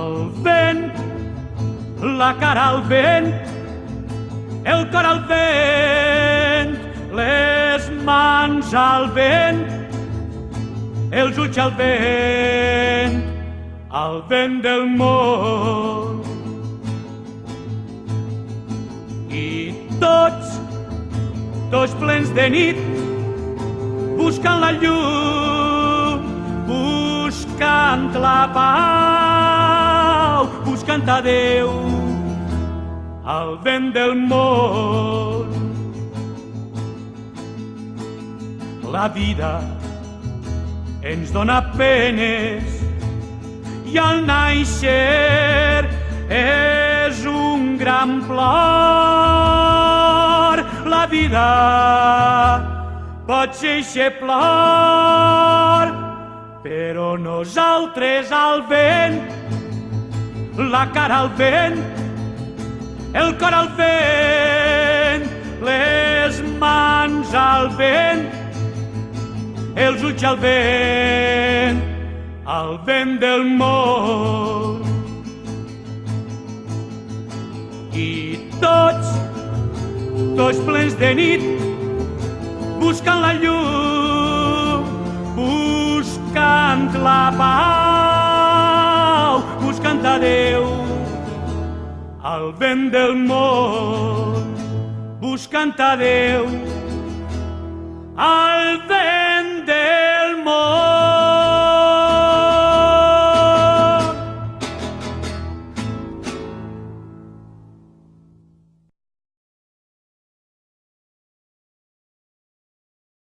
El vent, la cara al vent, el cor al vent, les mans al vent, els ulls al vent del món. I tots plens de nit, buscant la llum, buscant la pau, buscant a Déu, al vent del món. La vida ens dona penes i al naixer és un gran plor. La vida pot ser eixe plor, però nosaltres al vent, la cara al vent, el cor al vent, les mans al vent, els ulls al vent del món. I tots plens de nit, buscant la llum, buscant la pau, buscant a Déu, al vent del món, buscant a Déu, al vent